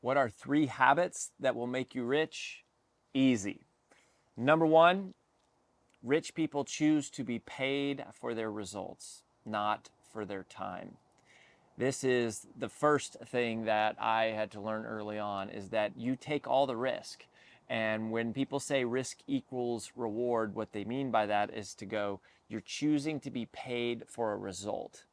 What are 3 habits that will make you rich? Easy. Number 1, rich people choose to be paid for their results, not for their time. This is the first thing that I had to learn early on, is that you take all the risk. And when people say risk equals reward, what they mean by that is to go, you're choosing to be paid for a result.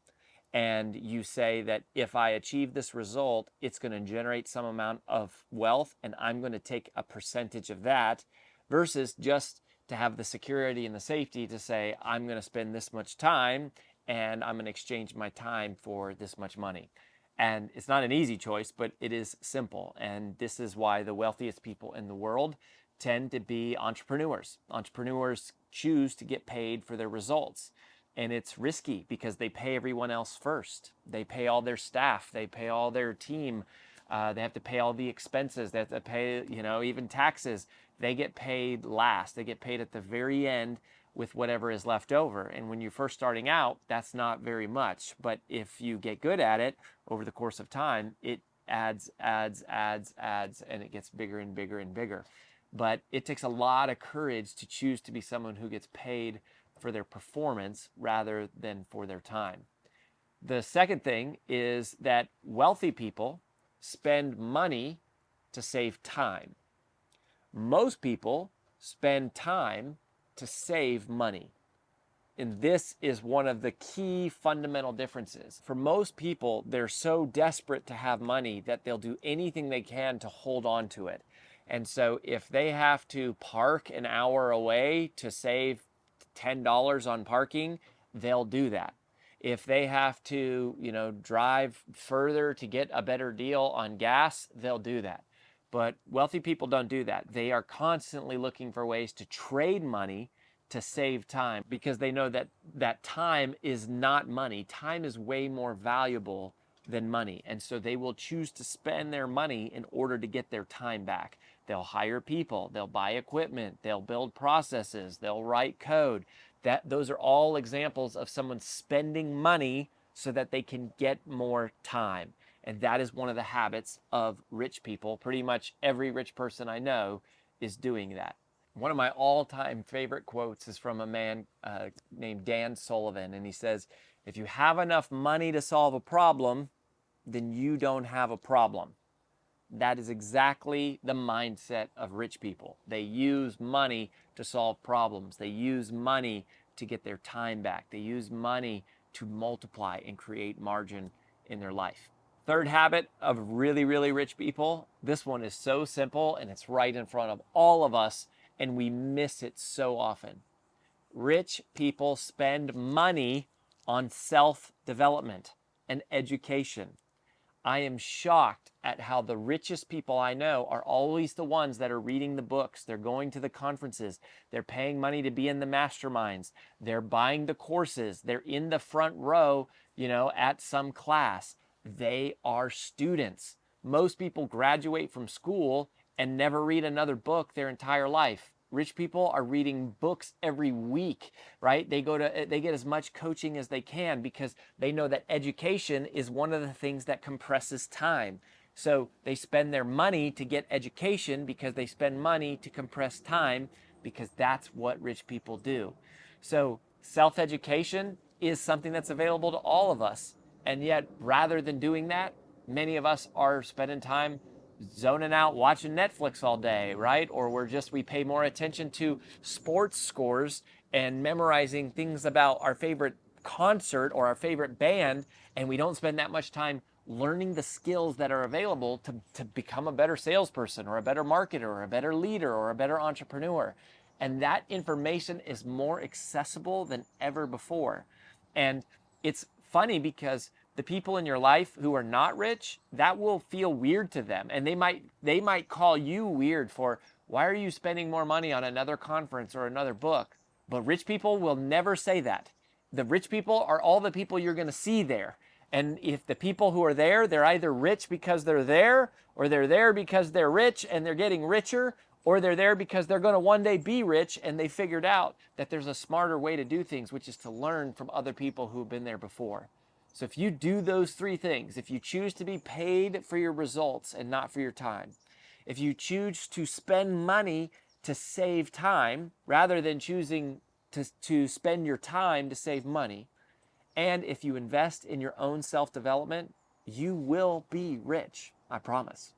And you say that if I achieve this result, it's going to generate some amount of wealth, and I'm going to take a percentage of that, versus just to have the security and the safety to say, I'm going to spend this much time and I'm going to exchange my time for this much money. And it's not an easy choice, but it is simple. And this is why the wealthiest people in the world tend to be entrepreneurs. Entrepreneurs choose to get paid for their results. And it's risky because they pay everyone else first. They pay all their staff. They pay all their team. They have to pay all the expenses. They have to pay, even taxes. They get paid last. They get paid at the very end with whatever is left over. And when you're first starting out, that's not very much. But if you get good at it over the course of time, it adds, and it gets bigger and bigger and bigger. But it takes a lot of courage to choose to be someone who gets paid for their performance rather than for their time. The second thing is that wealthy people spend money to save time. Most people spend time to save money. And this is one of the key fundamental differences. For most people, they're so desperate to have money that they'll do anything they can to hold on to it. And so if they have to park an hour away to save $10 on parking, they'll do that. If they have to, drive further to get a better deal on gas, they'll do that. But wealthy people don't do that. They are constantly looking for ways to trade money to save time, because they know that time is not money. Time is way more valuable than money. And so they will choose to spend their money in order to get their time back. They'll hire people, they'll buy equipment, they'll build processes, they'll write code. Those are all examples of someone spending money so that they can get more time. And that is one of the habits of rich people. Pretty much every rich person I know is doing that. One of my all-time favorite quotes is from a man named Dan Sullivan. And he says, if you have enough money to solve a problem, then you don't have a problem. That is exactly the mindset of rich people. They use money to solve problems. They use money to get their time back. They use money to multiply and create margin in their life. Third habit of really, really rich people. This one is so simple and it's right in front of all of us, and we miss it so often. Rich people spend money on self-development and education. I am shocked at how the richest people I know are always the ones that are reading the books. They're going to the conferences. They're paying money to be in the masterminds. They're buying the courses. They're in the front row, at some class. They are students. Most people graduate from school and never read another book their entire life. Rich people are reading books every week, right? They get as much coaching as they can because they know that education is one of the things that compresses time. So they spend their money to get education because they spend money to compress time, because that's what rich people do. So self-education is something that's available to all of us. And yet, rather than doing that, many of us are spending time zoning out watching Netflix all day, right? Or we pay more attention to sports scores and memorizing things about our favorite concert or our favorite band, and we don't spend that much time learning the skills that are available to become a better salesperson or a better marketer or a better leader or a better entrepreneur. And that information is more accessible than ever before. And it's funny because the people in your life who are not rich, that will feel weird to them. And they might call you weird for, why are you spending more money on another conference or another book? But rich people will never say that. The rich people are all the people you're going to see there. And if the people who are there, they're either rich because they're there, or they're there because they're rich and they're getting richer, or they're there because they're going to one day be rich and they figured out that there's a smarter way to do things, which is to learn from other people who've been there before. So if you do those three things, if you choose to be paid for your results and not for your time, if you choose to spend money to save time rather than choosing to spend your time to save money, and if you invest in your own self-development, you will be rich, I promise.